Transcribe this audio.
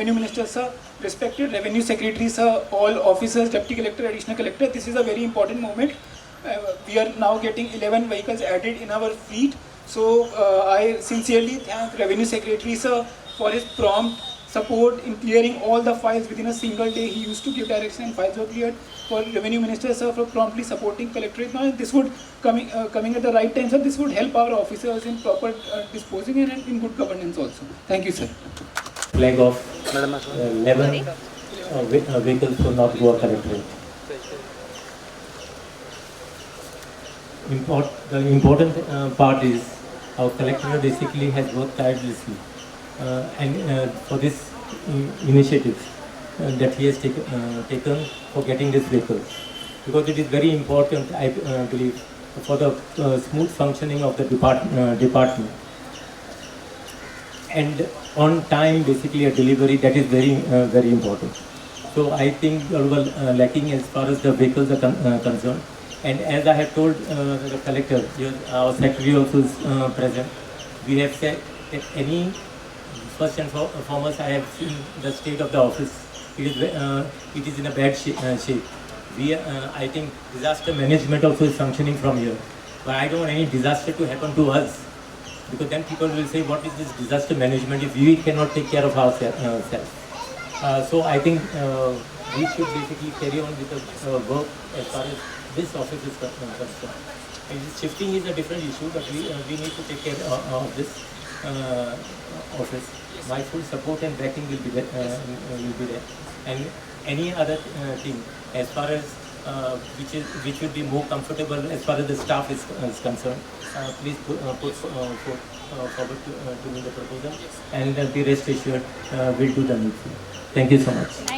Revenue Minister sir, respected Revenue Secretary sir, all officers, Deputy Collector, Additional Collector, this is a very important moment. We are now getting 11 vehicles added in our fleet. So I sincerely thank Revenue Secretary sir for his prompt support in clearing all the files within a single day. He used to give direction and files were cleared. For Revenue Minister sir for promptly supporting Collectorate. Now this would coming at the right time, sir. This would help our officers in proper disposing and in good governance also. Thank you, sir. Flag of 11 vehicles for North Goa Collectorate. The important part is our Collectorate basically has worked tirelessly and for this initiative that he has taken for getting this vehicle, because it is very important, I believe, for the smooth functioning of the department, and on time basically a delivery, that is very important. So I think we were lacking as far as the vehicles are concerned, and as I have told the collector, our secretary also is present, we have said that any, first and foremost, I have seen the state of the office. It is in a bad shape. I think disaster management also is functioning from here. But I don't want any disaster to happen to us, because then people will say, what is this disaster management if we cannot take care of ourselves? So I think we should basically carry on with the work as far as this office is concerned. And shifting is a different issue, but we need to take care of this office. My full support and backing will be there. And any other thing as far as which will be more comfortable as far as the staff is concerned, please put forward to me the proposal, and be rest assured we'll do the needful. Thank you so much.